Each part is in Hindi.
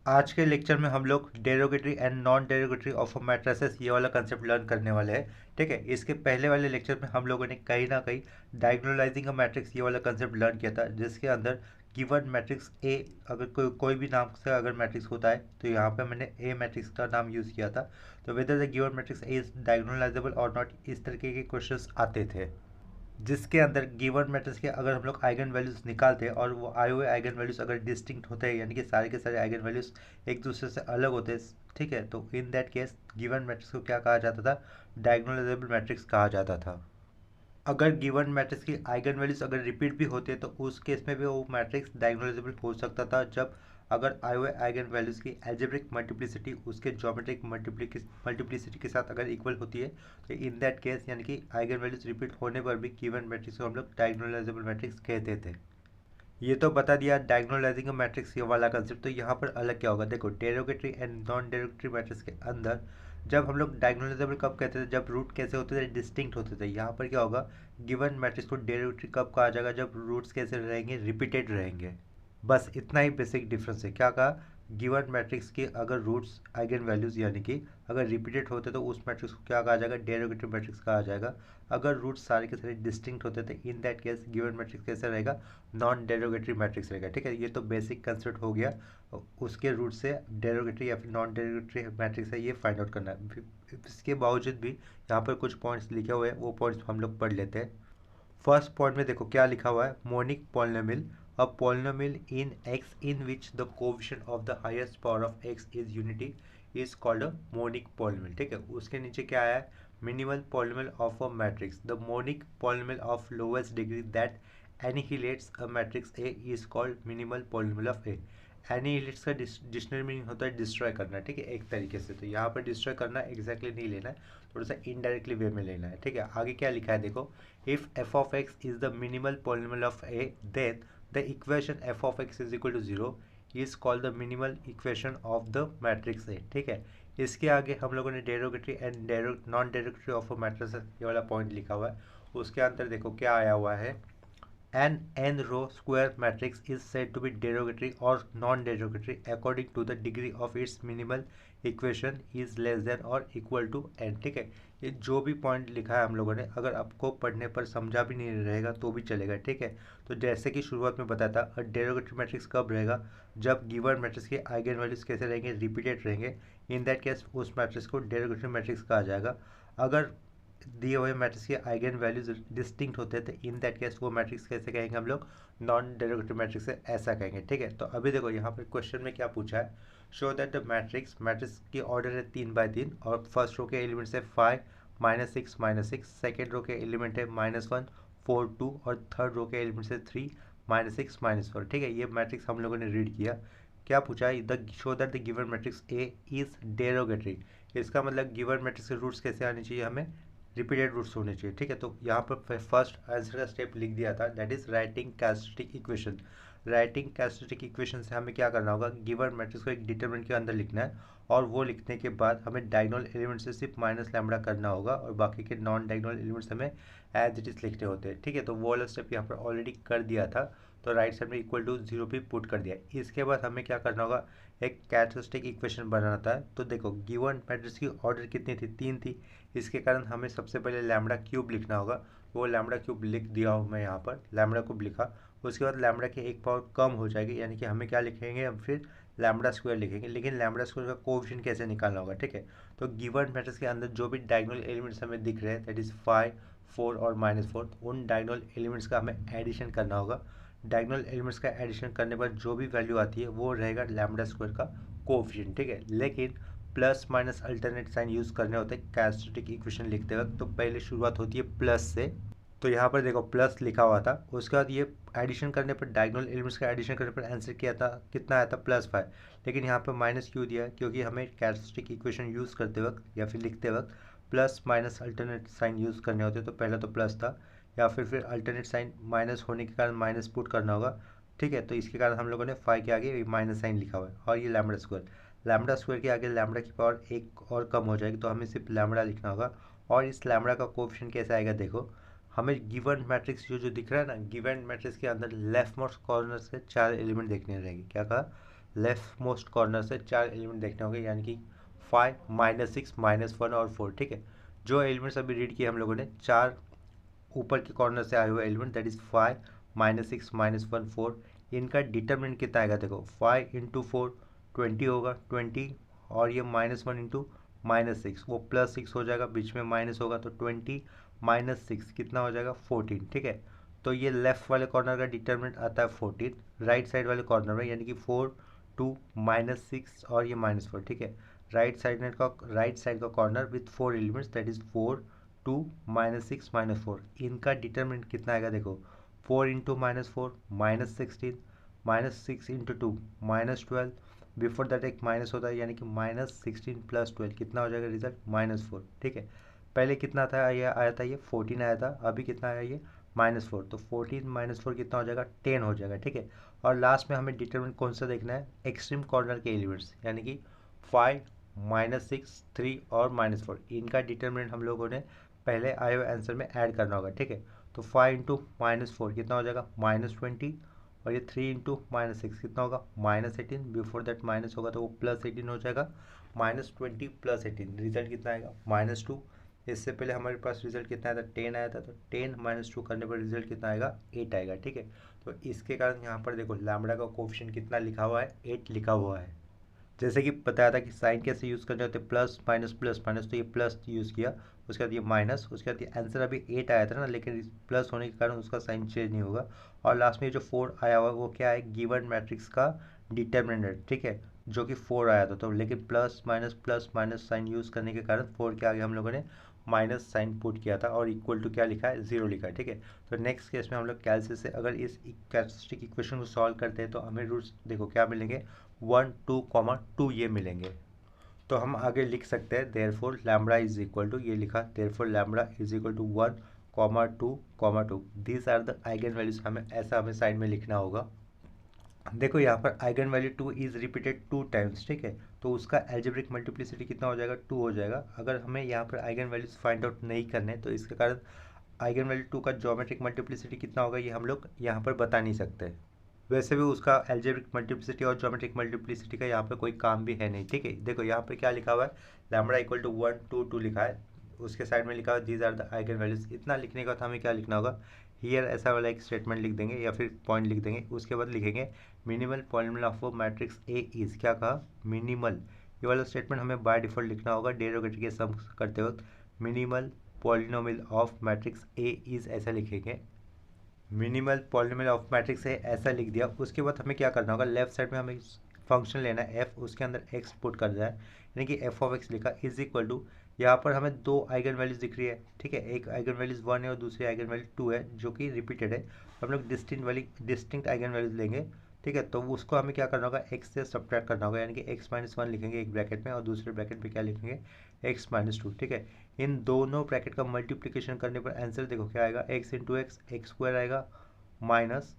आज के लेक्चर में हम लोग derogatory and non derogatory of matrices ये वाला कंसेप्ट लर्न करने वाले हैं। ठीक है, इसके पहले वाले लेक्चर में हम लोगों ने कहीं ना कहीं डायगोनलाइजिंग अ मैट्रिक्स ये वाला कंसेप्ट लर्न किया था, जिसके अंदर गिवन मैट्रिक्स ए, अगर कोई भी नाम से अगर मैट्रिक्स होता है तो यहाँ पे मैंने ए मैट्रिक्स का नाम यूज़ किया था। तो weather the given matrix A is diagonalisable और नॉट, इस तरीके के क्वेश्चंस आते थे, जिसके अंदर गिवन मैट्रिक्स के अगर हम लोग आइगन वैल्यूज निकालते हैं और वो आए हुए आइगन वैल्यूज अगर डिस्टिंक्ट होते हैं, यानी कि सारे के सारे आइगन वैल्यूज एक दूसरे से अलग होते हैं, ठीक है, तो in that case given matrix को क्या कहा जाता था? डायगोनलाइजेबल मैट्रिक्स कहा जाता था। अगर गिवन मैट्रिक्स की आइगन वैल्यूज अगर रिपीट भी होते हैं तो उस केस में भी वो मैट्रिक्स डायगोनलाइजेबल हो सकता था, जब अगर आए हुए आइगन वैल्यूज की एल्जेब्रिक मल्टीप्लिसिटी उसके ज्योमेट्रिक मल्टीप्लिसिटी के साथ अगर इक्वल होती है, तो इन दैट केस यानी कि आइगन वैल्यूज रिपीट होने पर भी गिवन मैट्रिक्स को हम लोग डायगोनलाइजेबल मैट्रिक्स कहते थे। ये तो बता दिया डायगोनलाइजिंग मैट्रिक्स ये वाला कंसेप्ट। तो यहाँ पर अलग क्या होगा, देखो derogatory and non derogatory matrix के अंदर जब हम लोग डायगोनलाइजेबल कब कहते थे, जब रूट कैसे होते थे, डिस्टिंक्ट होते थे। यहाँ पर क्या होगा, गिवन मैट्रिक्स को डेरोगेटरी कब कहा जाएगा, जब रूट्स कैसे रहेंगे, रिपीटेड रहेंगे। बस इतना ही बेसिक डिफरेंस है। क्या कहा, गिवन मैट्रिक्स के अगर रूट्स आइगन वैल्यूज यानी कि अगर रिपीटेड होते तो उस मैट्रिक्स को क्या कहा जाएगा, डेरोगेटिव मैट्रिक्स कहा जाएगा। अगर रूट्स सारे के सारे डिस्टिंक्ट होते थे, in that case given matrix कैसे रहेगा, नॉन डेरोगेटरी मैट्रिक्स रहेगा। ठीक है, ये तो बेसिक कंसेप्ट हो गया। उसके रूट से डेरोगेटरी या फिर नॉन डेरोगेटरी मैट्रिक्स है ये फाइंड आउट करना है। इसके बावजूद भी यहाँ पर कुछ पॉइंट्स लिखे हुए हैं, वो पॉइंट्स हम लोग पढ़ लेते हैं। फर्स्ट पॉइंट में देखो क्या लिखा हुआ है, monic polynomial, a polynomial in x in which the coefficient of the highest power of x is unity is called a monic polynomial. ठीक है, उसके नीचे क्या आया है, minimal polynomial of a matrix, the monic polynomial of lowest degree that annihilates a matrix A is called minimal polynomial of A. Annihilates का डिक्शनरी मीनिंग होता है डिस्ट्रॉय करना। ठीक है, एक तरीके से तो यहाँ पर डिस्ट्रॉय करना एग्जैक्टली नहीं लेना है, थोड़ा सा इनडायरेक्टली वे में लेना है। ठीक है, आगे क्या लिखा है देखो, if f of x is the minimal polynomial of a, then the equation f of x is equal to 0 is called the minimal equation of the matrix A। ठीक है, इसके आगे हम लोगों ने derogatory and non derogatory of a matrix ये वाला पॉइंट लिखा हुआ है। उसके अंदर देखो क्या आया हुआ है, an n row square matrix is said to be derogatory or non-derogatory according to the degree of its minimal equation is less than or equal to n। ठीक है, ये जो भी पॉइंट लिखा है हम लोगों ने, अगर आपको पढ़ने पर समझा भी नहीं रहेगा तो भी चलेगा। ठीक है, तो जैसे कि शुरुआत में बताया था, डेरोगेटरी मैट्रिक्स कब रहेगा, जब गिवन मैट्रिक्स के आइगन वैल्यूज कैसे रहेंगे, रिपीटेड रहेंगे। इन दैट केस उस मैट्रिक्स को डेरोगेटरी मैट्रिक्स कहा जाएगा। अगर दिए हुए मैट्रिक्स के आइगन वैल्यूज डिस्टिंक्ट होते थे, इन दैट केस वो मैट्रिक्स कैसे कहेंगे हम लोग, नॉन डेरोगेटिव मैट्रिक्स से ऐसा कहेंगे। ठीक है, तो अभी देखो यहाँ पर क्वेश्चन में क्या पूछा है, शो दैट द मैट्रिक्स की ऑर्डर है 3 बाई 3 और फर्स्ट रो के एलिमेंट्स है 5 -6 सेकेंड रो के एलिमेंट है -1 4 2 और थर्ड रो के एलिमेंट्स है 3 -6 -4। ठीक है, ये मैट्रिक्स हम लोगों ने रीड किया। क्या पूछा है, the show that the given matrix A is derogatory. इसका मतलब गिवन मैट्रिक्स के रूट्स कैसे आने चाहिए, हमें रिपीटेड रूट्स होने चाहिए। ठीक है, तो यहाँ पर फर्स्ट आंसर का स्टेप लिख दिया था, that is writing characteristic equation. Writing characteristic equation से हमें क्या करना होगा, गिवन मैट्रिक्स को एक डिटरमिनेंट के अंदर लिखना है और वो लिखने के बाद हमें डायगोनल एलिमेंट से सिर्फ माइनस लैम्बडा करना होगा और बाकी के नॉन डायगोनल एलिमेंट्स हमें एज इट इज लिखने होते हैं। ठीक है, तो वो वाला स्टेप यहाँ पर ऑलरेडी कर दिया था, तो राइट साइड में इक्वल टू 0 भी पुट कर दिया। इसके बाद हमें क्या करना होगा, एक कैरेक्टरिस्टिक इक्वेशन बनाना था। तो देखो गिवन मैट्रिक्स की ऑर्डर कितनी थी, 3 थी, इसके कारण हमें सबसे पहले लैम्बडा क्यूब लिखना होगा। वो लैम्बडा क्यूब लिख दिया हूँ मैं यहाँ पर, लैम्बडा क्यूब लिखा। उसके बाद लैम्बडा की एक पावर कम हो जाएगी, यानी कि हमें क्या लिखेंगे, हम फिर लैम्बडा स्क्वायर लिखेंगे। लेकिन लैम्बडा स्क्वायर का कोएफिशिएंट कैसे निकालना होगा। ठीक है, तो गिवन मैट्रिक्स के अंदर जो भी डायगोनल एलिमेंट्स हमें दिख रहे हैं, दैट इज 5 4 और -4, उन डायगोनल एलिमेंट्स का हमें एडिशन करना होगा। डायगोनल एलिमेंट्स का एडिशन करने पर जो भी वैल्यू आती है वो रहेगा लैम्बडा स्क्वायर का कोएफिशिएंट। ठीक है, लेकिन plus minus alternate sign use करने होते हैं कैरेक्टरिस्टिक इक्वेशन लिखते वक्त। तो पहले शुरुआत होती है प्लस से, तो यहाँ पर देखो प्लस लिखा हुआ था। उसके बाद ये एडिशन करने पर, डायगोनल एलिमेंट्स का एडिशन करने पर आंसर किया था, कितना आया था, +5। लेकिन यहाँ पर माइनस क्यों दिया है, क्योंकि हमें कैरेक्टरिस्टिक इक्वेशन यूज़ करते वक्त या फिर लिखते वक्त plus minus alternate sign use करने होते, तो पहले तो प्लस था, या फिर अल्टरनेट साइन माइनस होने के कारण माइनस पुट करना होगा। ठीक है, तो इसके कारण हम लोगों ने 5 के आगे माइनस साइन लिखा हुआ है। और ये लैम्बडा स्क्वायर, लैम्बडा स्क्वायर के आगे लैम्बडा की पावर एक और कम हो जाएगी, तो हमें सिर्फ लैम्बडा लिखना होगा। और इस लैम्बडा का कोएफिशिएंट कैसे आएगा, देखो हमें गिवन मैट्रिक्स जो जो दिख रहा है ना, गिवन मैट्रिक्स के अंदर लेफ्ट मोस्ट कॉर्नर से 4 एलिमेंट देखने रहेंगे। क्या कहा, लेफ्ट मोस्ट कॉर्नर से 4 एलिमेंट देखने होंगे, यानी कि 5 -6 -1 और 4। ठीक है, जो एलिमेंट्स अभी रीड किए हम लोगों ने, 4 ऊपर के कॉर्नर से आए हुए एलिमेंट, दैट इज 5 -6 -1 4, इनका डिटरमिनेंट कितना आएगा? देखो 5 इंटू 4 20 होगा 20, और ये -1 इंटू -6 वो +6 हो जाएगा, बीच में माइनस होगा तो 20 -6 कितना हो जाएगा? 14। ठीक है, तो ये लेफ्ट वाले कॉर्नर का डिटरमिनेंट आता है 14, राइट साइड वाले कॉर्नर में, यानी कि 4 2 -6 और ये -4। ठीक है, राइट साइड का corner with 4 elements, that is 4 2 -6 -4, इनका डिटरमिनेंट कितना आएगा? देखो 4 इंटू -4 -16, -6 इंटू 2 -12, बिफोर दैट एक माइनस होता है, यानी कि -16 + 12 कितना हो जाएगा रिजल्ट? -4। ठीक है, पहले कितना था? ये आया था, ये 14 आया था, अभी कितना आया? ये -4, तो 14 - 4 कितना हो जाएगा? 10 हो जाएगा। ठीक है, और लास्ट में हमें डिटरमिनेंट कौन सा देखना है? एक्सट्रीम कॉर्नर के एलिमेंट्स, यानी कि 5 -6 3 और -4, इनका डिटरमिनेंट हम लोगों ने पहले आए हुए आंसर में ऐड करना होगा। ठीक है, तो 5 इंटू -4 कितना हो जाएगा? -20, और ये 3 इंटू -6 कितना होगा? -18, बिफोर दैट माइनस होगा तो वो +18 हो जाएगा, -20 + 18 रिजल्ट कितना आएगा? -2। इससे पहले हमारे पास रिजल्ट कितना आया था? 10 आया था, तो 10 - 2 करने पर रिजल्ट कितना आएगा? 8 आएगा। ठीक है, तो इसके कारण यहाँ पर देखो लैम्बडा का कोएफिशिएंट कितना लिखा हुआ है? 8 लिखा हुआ है। जैसे कि बताया था कि साइन कैसे यूज़ करने होते हैं, प्लस माइनस प्लस माइनस, तो ये प्लस यूज़ किया, उसके बाद ये माइनस, उसके बाद ये आंसर अभी 8 आया था ना, लेकिन प्लस होने के कारण उसका साइन चेंज नहीं होगा। और लास्ट में जो 4 आया हुआ है वो क्या है? गिवन मैट्रिक्स का डिटरमिनेंट। ठीक है, जो कि 4 आया था, तो लेकिन प्लस माइनस साइन यूज़ करने के कारण 4 के आगे हम लोगों ने माइनस साइन पुट किया था, और इक्वल टू क्या लिखा है? 0 लिखा है। ठीक है, तो नेक्स्ट केस में हम लोग कैलकुलस से अगर इस कैरेक्टरिस्टिक इक्वेशन को सॉल्व करते हैं तो हमें रूट्स देखो क्या मिलेंगे? 1 2 2 ये मिलेंगे। तो हम आगे लिख सकते हैं therefore lambda is equal to, ये लिखा therefore lambda is equal to 1 2 2, these are the eigen values. हमें साइड में लिखना होगा। देखो यहाँ पर eigen value 2 is repeated 2 times. ठीक है, तो उसका एल्जेब्रिक मल्टीप्लिसिटी कितना हो जाएगा? 2 हो जाएगा। अगर हमें यहाँ पर आइगन वैल्यूज फाइंड आउट नहीं करने, तो इसके कारण आइगन वैल्यू 2 का ज्योमेट्रिक मल्टीप्लिसिटी कितना होगा ये हम लोग यहाँ पर बता नहीं सकते। वैसे भी उसका एल्जेब्रिक मल्टीप्लिसिटी और ज्योमेट्रिक मल्टीप्लिसिटी का यहाँ पे कोई काम भी है नहीं। ठीक है, देखो यहाँ पे क्या लिखा हुआ है? लैम्बडा इक्वल टू 1 2 2 लिखा है, उसके साइड में लिखा हुआ है these are the eigen values. इतना लिखने के बाद हमें क्या लिखना होगा? हियर ऐसा वाला एक स्टेटमेंट लिख देंगे या फिर पॉइंट लिख देंगे, उसके बाद लिखेंगे minimal polynomial of matrix A is, क्या कहा? मिनिमल। ये वाला स्टेटमेंट हमें बाय डिफॉल्ट लिखना होगा डेरिवेटिव के सम करते वक्त। Minimal polynomial of matrix A is ऐसा लिखेंगे, मिनिमल पॉलिनोमियल ऑफ मैट्रिक्स है ऐसा लिख दिया। उसके बाद हमें क्या करना होगा? लेफ्ट साइड में हमें फंक्शन लेना है एफ, उसके अंदर एक्स पुट कर दिया है, यानी कि एफ ऑफ एक्स लिखा इज इक्वल टू, यहाँ पर हमें 2 आइगन वैल्यूज दिख रही है। ठीक है, एक आइगन वैल्यूज 1 है और दूसरी आइगन वैल्यू 2 है, जो कि रिपीटेड है। हम लोग डिस्टिंक्ट आइगन वैल्यूज लेंगे। ठीक है, तो उसको हमें क्या करना होगा? एक्स से सब्ट्रैक्ट करना होगा, यानी कि x - 1 लिखेंगे एक ब्रैकेट में और दूसरे ब्रैकेट में क्या लिखेंगे? x - 2। ठीक है, इन दोनों ब्रैकेट का मल्टीप्लिकेशन करने पर आंसर देखो क्या आएगा? x into x x square आएगा, माइनस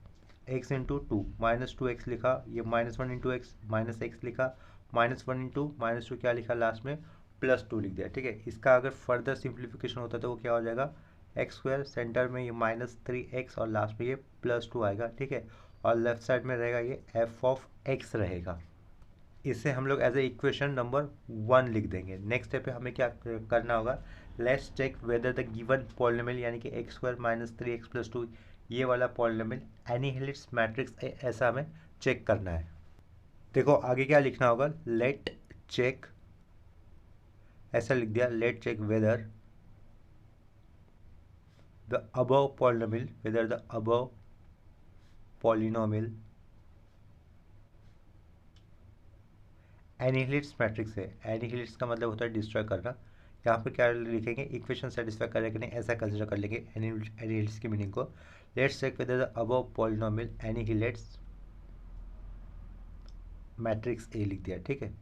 एक्स इंटू 2 -2x लिखा, ये -1 इंटू एक्स -x लिखा, -1 इंटू -2 क्या लिखा लास्ट में? +2 लिख दिया। ठीक है, इसका अगर फर्दर सिंप्लीफिकेशन होता है तो वो क्या हो जाएगा? एक्स स्क्वायर, सेंटर में ये -3x और लास्ट में ये +2 आएगा। ठीक है, और लेफ्ट साइड में रहेगा ये एफ ऑफ एक्स रहेगा। इसे हम लोग एज ए इक्वेशन नंबर 1 लिख देंगे। नेक्स्ट स्टेप पे हमें क्या करना होगा? Let's check whether the given polynomial, यानी कि x स्क्वायर -3x + 2 ये वाला पॉलिनोमियल एनिहिलेट्स मैट्रिक्स है, ऐसा हमें चेक करना है। देखो आगे क्या लिखना होगा? लेट चेक, ऐसा लिख दिया, let check whether the above polynomial, whether the above polynomial annihilates matrix है। एनिहिलेट्स का मतलब होता है डिस्ट्रॉय करना। यहाँ पर क्या लिखेंगे? इक्वेशन सेटिस्फाई करें कि नहीं ऐसा कंसिडर कर लेंगे एनिहिलेट्स की मीनिंग को। Let's check whether the above polynomial annihilates matrix A लिख दिया। ठीक है,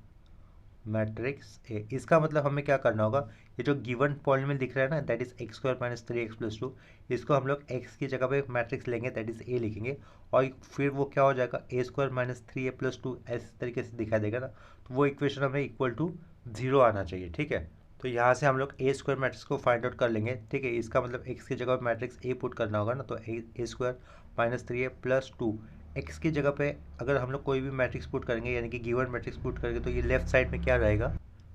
मैट्रिक्स ए, इसका मतलब हमें क्या करना होगा? ये जो गिवन पॉलिनोमियल दिख रहा है ना, that is x square -3x + 2, इसको हम लोग x की जगह पे मैट्रिक्स लेंगे, दैट इज ए लिखेंगे, और फिर वो क्या हो जाएगा? a स्क्वायर -3a + 2 इस तरीके से दिखा देगा ना, तो वो इक्वेशन हमें इक्वल टू 0 आना चाहिए। ठीक है, तो यहाँ से हम लोग ए स्क्वायर मैट्रिक्स को फाइंड आउट कर लेंगे। ठीक है, इसका मतलब x की जगह मैट्रिक्स ए पुट करना होगा ना, तो ए स्क्वायर -3a + 2 एक्स की जगह पे अगर हम लोग कोई भी मैट्रिक्स पुट करेंगे यानी कि गिवन मैट्रिक्स पुट करेंगे तो ये लेफ्ट साइड में क्या रहेगा,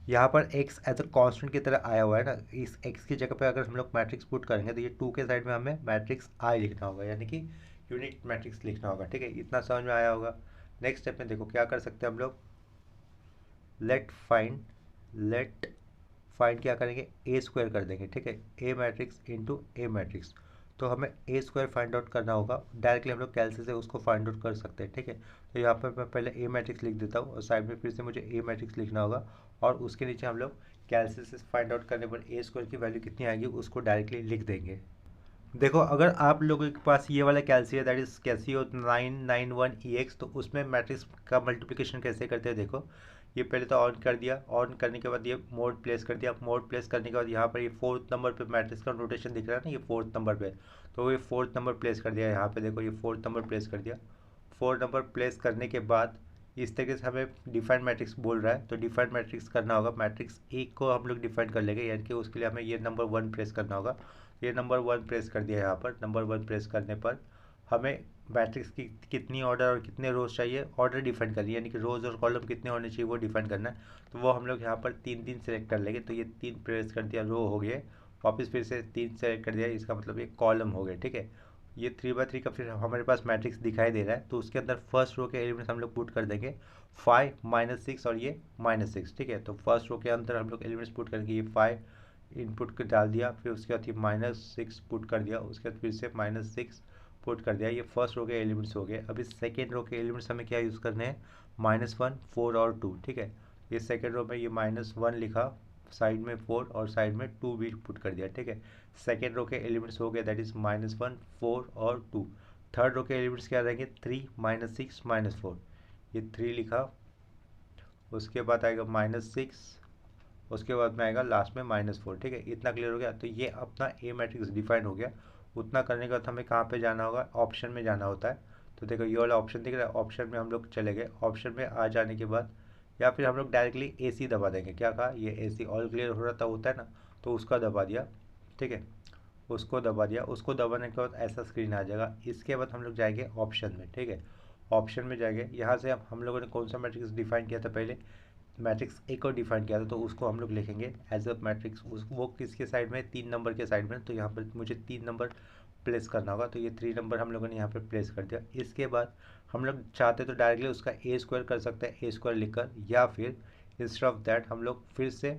यहाँ पर एक्स एज अ कांस्टेंट की तरह आया हुआ है ना, इस एक्स की जगह पे अगर हम लोग मैट्रिक्स पुट करेंगे तो ये 2 के साइड में हमें मैट्रिक्स आई लिखना होगा, यानी कि यूनिट मैट्रिक्स लिखना होगा। ठीक है, इतना समझ में आया होगा। नेक्स्ट स्टेप में देखो क्या कर सकते हैं हम लोग, लेट फाइंड क्या करेंगे, ए स्क्वायर कर देंगे। ठीक है, ए मैट्रिक्स इंटू ए मैट्रिक्स, तो हमें ए स्क्वायर फाइंड आउट करना होगा। डायरेक्टली हम लोग कैलसी से उसको फाइंड आउट कर सकते हैं। ठीक है, तो यहाँ पर मैं पहले ए मैट्रिक्स लिख देता हूँ और साइड में फिर से मुझे ए मैट्रिक्स लिखना होगा और उसके नीचे हम लोग कैलसी से फाइंड आउट करने पर ए स्क्वायर की वैल्यू कितनी आएगी उसको डायरेक्टली लिख देंगे। देखो अगर आप लोगों के पास ये वाला कैल्सी है दैट इज कैल्सियो 991EX, तो उसमें मैट्रिक्स का मल्टीप्लिकेशन कैसे करते हैं देखो, ये पहले तो ऑन कर दिया, ऑन करने के बाद ये मोड प्लेस कर दिया, मोड प्लेस करने के बाद यहाँ पर ये 4th नंबर पे मैट्रिक्स का नोटेशन दिख रहा है ना, ये 4th नंबर पे, तो ये 4th नंबर प्लेस कर दिया। यहाँ पे देखो ये 4th नंबर प्लेस कर दिया। 4 नंबर प्लेस करने के बाद इस तरीके से हमें डिफाइंड मैट्रिक्स बोल रहा है, तो डिफाइंड मैट्रिक्स करना होगा। मैट्रिक्स एक को हम लोग डिफाइन कर लेंगे, यानी कि उसके लिए हमें ये नंबर 1 प्रेस करना होगा। ये नंबर 1 प्रेस कर दिया। यहाँ पर नंबर 1 प्रेस करने पर हमें मैट्रिक्स की कितनी ऑर्डर और कितने रोज चाहिए ऑर्डर डिफाइन करनी है, यानी कि रोज और कॉलम कितने होने चाहिए वो डिफाइन करना है। तो वो हम लोग यहाँ पर 3 सेलेक्ट कर लेंगे, तो ये 3 प्रेस कर दिया, रो हो गए। वापस फिर से 3 सेलेक्ट कर दिया, इसका मतलब ये कॉलम हो गए। ठीक है, ये 3x3 का फिर हमारे पास मैट्रिक्स दिखाई दे रहा है, तो उसके अंदर फर्स्ट रो के एलिमेंट्स हम लोग पुट कर देंगे 5 -6 और ये -6। ठीक है, तो फर्स्ट रो के अंदर हम लोग एलिमेंट्स पुट करेंगे, ये 5 इनपुट कर डाल दिया, फिर उसके बाद ये -6 पुट कर दिया, उसके बाद फिर से -6 पुट कर दिया। ये फर्स्ट रो के एलिमेंट्स हो गए। अभी सेकेंड रो के एलिमेंट्स हमें क्या यूज़ करने हैं, -1, 4 और 2। ठीक है, ये सेकेंड रो में ये -1 लिखा, साइड में 4 और साइड में 2 भी पुट कर दिया। ठीक है, सेकेंड रो के एलिमेंट्स हो गए दैट इज -1, 4 और 2। थर्ड रो के एलिमेंट्स क्या रहेंगे, 3, -6, -4, ये 3 लिखा, उसके बाद आएगा -6, उसके बाद में आएगा लास्ट में -4। ठीक है, इतना क्लियर हो गया। तो ये अपना ए मैट्रिक्स डिफाइन हो गया। उतना करने के बाद हमें कहाँ पे जाना होगा, ऑप्शन में जाना होता है। तो देखो ये वाला ऑप्शन दिख रहा है, ऑप्शन में हम लोग चले गए। ऑप्शन में आ जाने के बाद या फिर हम लोग डायरेक्टली AC दबा देंगे। क्या कहा, ये AC ऑल क्लियर हो रहा था होता है ना, तो उसका दबा दिया। ठीक है, उसको दबा दिया, उसको दबाने के बाद ऐसा स्क्रीन आ जाएगा। इसके बाद हम लोग जाएंगे ऑप्शन में। ठीक है, ऑप्शन में जाएंगे, यहाँ से हम लोगों ने कौन सा मैट्रिक्स डिफाइन किया था, पहले मैट्रिक्स ए को डिफाइन किया था, तो उसको हम लोग लिखेंगे एज अ मैट्रिक्स। वो किसके साइड में, 3 नंबर के साइड में, तो यहाँ पर मुझे 3 नंबर प्लेस करना होगा, तो ये 3 नंबर हम लोगों ने यहाँ पर प्लेस कर दिया। इसके बाद हम लोग चाहते तो डायरेक्टली उसका ए स्क्वायर कर सकते हैं, ए स्क्वायर लिखकर, या फिर इंस्टेड ऑफ दैट हम लोग फिर से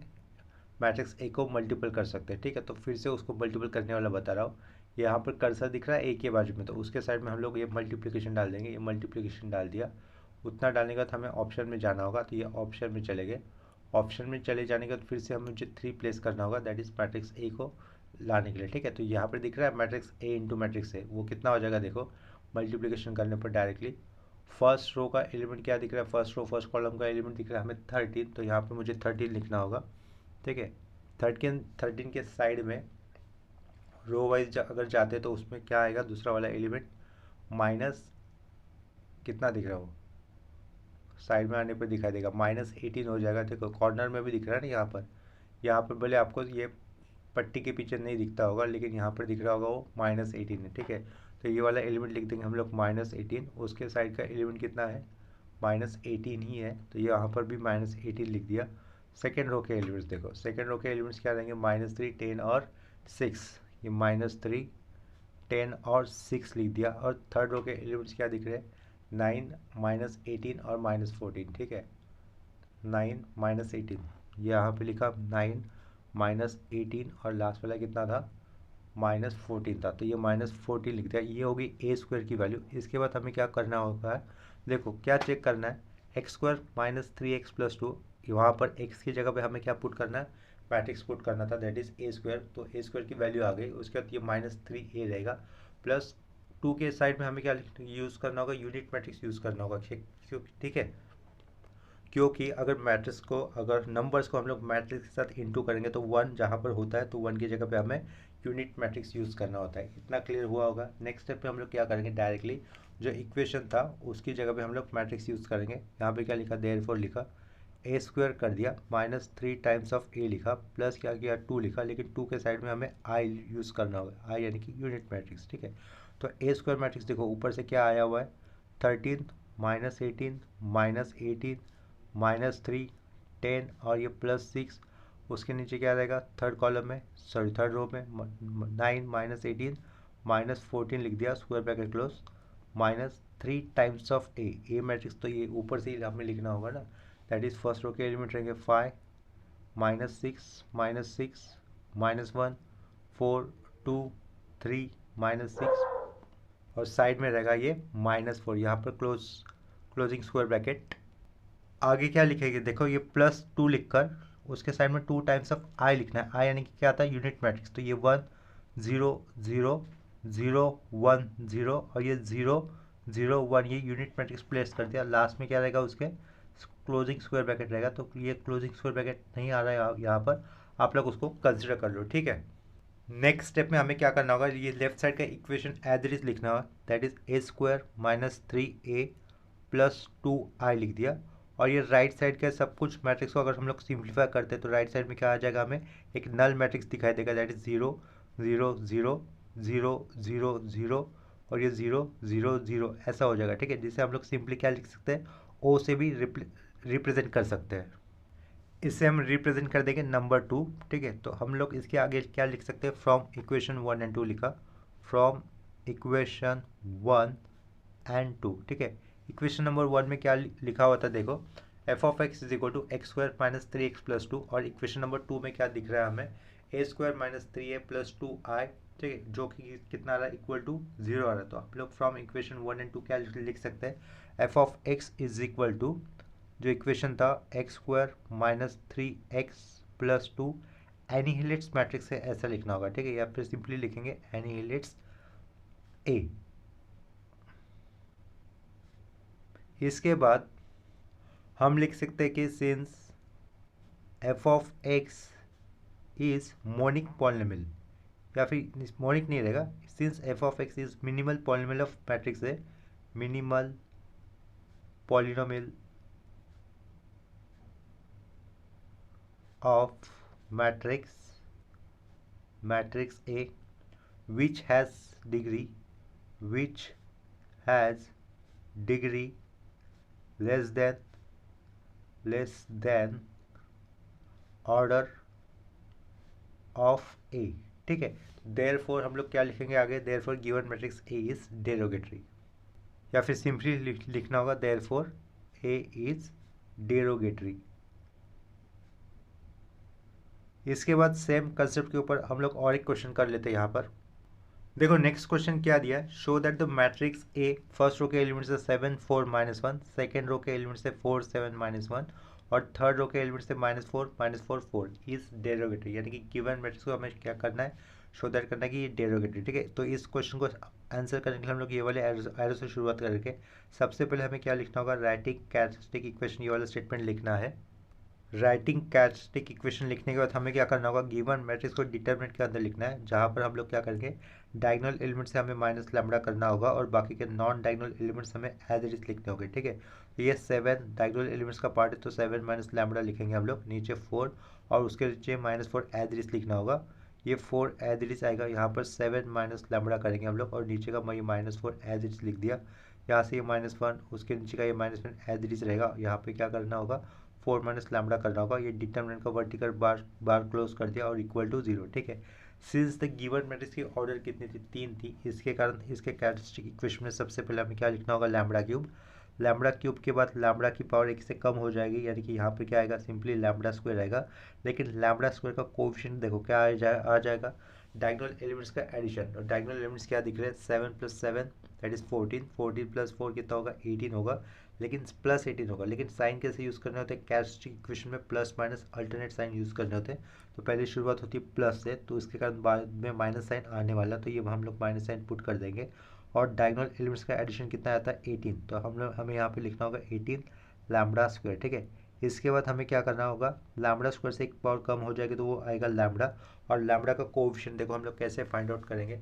मैट्रिक्स ए को मल्टीपल कर सकते हैं। ठीक है, तो फिर से उसको मल्टीपल करने वाला बता रहा हूँ। यहाँ पर कर्सर दिख रहा है ए के बाजू में, तो उसके साइड में हम लोग ये मल्टीप्लिकेशन डाल देंगे। ये मल्टीप्लिकेशन डाल दिया, उतना डालने के बाद हमें ऑप्शन में जाना होगा, तो ये ऑप्शन में चले गए। ऑप्शन में चले जाने के बाद फिर से हमें मुझे 3 प्लेस करना होगा, दैट इज मैट्रिक्स ए को लाने के लिए। ठीक है, तो यहाँ पर दिख रहा है matrix A into matrix A, वो कितना हो जाएगा देखो, मल्टीप्लिकेशन करने पर डायरेक्टली फर्स्ट रो का एलिमेंट क्या दिख रहा है, फर्स्ट रो फर्स्ट कॉलम का एलिमेंट दिख रहा है हमें 13, तो यहाँ पर मुझे 13 लिखना होगा। ठीक है, 13 के साइड में रो वाइज अगर जाते तो उसमें क्या आएगा, दूसरा वाला एलिमेंट माइनस कितना दिख रहा है, वो साइड में आने पर दिखाई देगा, -18 हो जाएगा। देखो कॉर्नर में भी दिख रहा है ना, यहाँ पर भले आपको ये पट्टी के पीछे नहीं दिखता होगा, लेकिन यहाँ पर दिख रहा होगा वो -18 है। ठीक है, तो ये वाला एलिमेंट लिख देंगे हम लोग -18, उसके साइड का एलिमेंट कितना है, -18 ही है, तो यहाँ पर भी -18 लिख दिया। सेकेंड रो के एलिमेंट्स देखो, सेकेंड रो के एलिमेंट्स क्या रहेंगे, -3, 10 और 6, ये -3, 10 और 6 लिख दिया। और थर्ड रो के एलिमेंट्स क्या दिख रहे हैं, 9, -18 और -14। ठीक है, 9, -18, यहाँ पे लिखा 9, -18 और लास्ट वाला कितना था, -14 था, तो ये -14 लिख दिया। ये होगी ए स्क्वायर की वैल्यू। इसके बाद हमें क्या करना होगा, देखो क्या चेक करना है, x² -3x + 2, वहाँ पर x की जगह पे हमें क्या पुट करना है, मैट्रिक्स पुट करना था दैट इज ए स्क्वायर, तो ए स्क्वायर की वैल्यू आ गई। उसके बाद ये -3a रहेगा, प्लस 2 के साइड में हमें क्या यूज़ करना होगा, यूनिट मैट्रिक्स यूज़ करना होगा। ठीक है, क्योंकि अगर मैट्रिक्स को, अगर नंबर्स को हम लोग मैट्रिक्स के साथ इंटू करेंगे तो 1 जहाँ पर होता है, तो 1 की जगह पे हमें यूनिट मैट्रिक्स यूज़ करना होता है। इतना क्लियर हुआ होगा। नेक्स्ट स्टेप पे हम लोग क्या करेंगे, डायरेक्टली जो इक्वेशन था उसकी जगह पे हम लोग मैट्रिक्स यूज़ करेंगे। यहाँ पे क्या लिखा, देयरफॉर लिखा, ए स्क्वायर कर दिया, -3 टाइम्स ऑफ ए लिखा, प्लस क्या किया 2 लिखा, लेकिन 2 के साइड में हमें आई यूज़ करना होगा, आई यानी कि यूनिट मैट्रिक्स। ठीक है, तो ए स्क्वायर मैट्रिक्स देखो ऊपर से क्या आया हुआ है, 13 -18 -18 -3 10 और ये +6, उसके नीचे क्या रहेगा थर्ड कॉलम में, सॉरी थर्ड रो में 9 -18 -14 लिख दिया, square bracket close, -3 times of A matrix, तो ये ऊपर से ही हमें लिखना होगा ना, दैट इज फर्स्ट रो के एलिमेंट रहेंगे 5 -6 -6 -1 4 2 3 -6 और साइड में रहेगा ये -4, यहाँ पर क्लोजिंग स्क्वायर ब्रैकेट। आगे क्या लिखेंगे, देखो ये +2 लिखकर उसके साइड में 2 टाइम्स ऑफ आई लिखना है, आई यानी कि क्या आता है यूनिट मैट्रिक्स, तो ये 1 0 0 0 1 0 और ये 0 0 1, ये यूनिट मैट्रिक्स प्लेस कर दिया। लास्ट में क्या रहेगा उसके क्लोजिंग स्क्वायर ब्रैकेट रहेगा, तो ये क्लोजिंग स्क्वायर ब्रैकेट नहीं आ रहा है यहाँ पर, आप लोग उसको कंसिडर कर लो, ठीक है। नेक्स्ट स्टेप में हमें क्या करना होगा, ये लेफ्ट साइड का इक्वेशन एज इट इज लिखना होगा, that is a² - 3a + 2i लिख दिया। और ये राइट साइड के सब कुछ मैट्रिक्स को अगर हम लोग सिंप्लीफाई करते हैं तो राइट साइड में क्या आ जाएगा, हमें एक नल मैट्रिक्स दिखाई देगा, दैट इज 0 0 0 0 0 0 और ये 0 0 0 ऐसा हो जाएगा, ठीक है, जिसे हम लोग सिंपली क्या लिख सकते हैं, ओ से भी रिप्रेजेंट कर सकते हैं। इससे हम रिप्रेजेंट कर देंगे नंबर 2, ठीक है। तो हम लोग इसके आगे क्या लिख सकते हैं, फ्रॉम इक्वेशन 1 एंड 2 लिखा, फ्रॉम इक्वेशन 1 एंड 2, ठीक है। इक्वेशन नंबर 1 में क्या लिखा हुआ था, देखो f(x) = x² - 3x + 2 और इक्वेशन नंबर 2 में क्या दिख रहा है हमें, a² - 3a + 2i, ठीक है, जो कि कितना आ रहा है, इक्वल टू 0 आ रहा है। तो आप लोग फ्रॉम इक्वेशन 1 एंड 2 क्या लिख सकते हैं, f(x) = जो इक्वेशन था x² - 3x + 2 एनिहिलेट्स मैट्रिक्स से ऐसा लिखना होगा, ठीक है, या फिर सिंपली लिखेंगे एनिहिलेट्स ए। इसके बाद हम लिख सकते हैं कि since f(x) is monic polynomial, या फिर मोनिक नहीं रहेगा, since f(x) is minimal polynomial of matrix है, minimal polynomial of matrix A which has degree less than order of A, ठीक है। therefore हम लोग क्या लिखेंगे आगे, therefore given matrix A is derogatory, या फिर सिंपली लिखना होगा therefore A is derogatory। इसके बाद सेम कंसेप्ट के ऊपर हम लोग और एक क्वेश्चन कर लेते हैं यहाँ पर। देखो नेक्स्ट क्वेश्चन क्या दिया है, show that the matrix A first row के एलिमेंट से 7 4 -1, सेकेंड रो के एलिमेंट से 4 7 -1 और थर्ड रो के एलिमेंट से -4 -4 4 इज डेरोगेटरी, यानी कि गिवन मैट्रिक्स को हमें क्या करना है, शो दैट करना है कि ये डेरोगेटरी, ठीक है। तो इस क्वेश्चन को आंसर करने के लिए हम लोग ये वाले एरो से शुरुआत करके सबसे पहले हमें क्या लिखना होगा, राइटिंग कैरेक्टरिस्टिक इक्वेशन, ये वाला स्टेटमेंट लिखना है। राइटिंग कैरेक्टरिस्टिक इक्वेशन लिखने के बाद हमें क्या करना होगा, गिवन मैट्रिक्स को डिटरमिनेंट के अंदर लिखना है, जहाँ पर हम लोग क्या करेंगे, डायगोनल एलिमेंट से हमें -λ करना होगा और बाकी के नॉन डायगोनल एलिमेंट्स हमें एज इट इज लिखने होंगे, ठीक है। तो ये 7 डायगोनल एलिमेंट्स का पार्ट है, तो 7 - λ लिखेंगे हम लोग, नीचे 4 और उसके नीचे -4 एज इट इज लिखना होगा, ये 4 एज इट इज आएगा, यहाँ पर 7 - λ करेंगे हम लोग और नीचे का -4 एज इट इज लिख दिया, यहाँ से ये -1 उसके नीचे का ये -1 एज इट इज रहेगा, यहाँ पे क्या करना होगा, 4 - λ करना होगा, ये डिटरमिनेंट का वर्टिकल बार क्लोज कर दिया और इक्वल टू 0, ठीक है। सिंस द गिवन मैट्रिक्स की ऑर्डर कितनी थी, 3 थी, इसके कारण इसके कैरेक्टरिस्टिक इक्वेशन में सबसे पहले हमें क्या लिखना होगा, λ³ के बाद λ की पावर 1 से कम हो जाएगी, यानी कि यहाँ पे क्या आएगा, सिंपली λ² आएगा, लेकिन λ² का कोएफिशिएंट देखो क्या आ जाएगा, डायगोनल एलिमेंट्स का एडिशन, और डायगोनल एलिमेंट्स क्या दिख रहे हैं, 7 + 7 दैट इज 14, 14 + 4 कितना होगा, 18 होगा, लेकिन +18 होगा, लेकिन साइन कैसे यूज़ करने होते हैं, कैरेक्टरिस्टिक इक्वेशन में plus minus alternate sign use करने होते हैं, तो पहले शुरुआत होती है प्लस से, तो इसके कारण बाद में माइनस साइन आने वाला, तो ये हम लोग माइनस साइन पुट कर देंगे, और डायगोनल एलिमेंट्स का एडिशन कितना आता है, 18, तो हमें यहाँ पे लिखना होगा 18 λ², ठीक है। इसके बाद हमें क्या करना होगा, λ² से एक पावर कम हो जाएगी तो वो आएगा λ, और λ का कोएफिशिएंट देखो हम लोग कैसे फाइंड आउट करेंगे,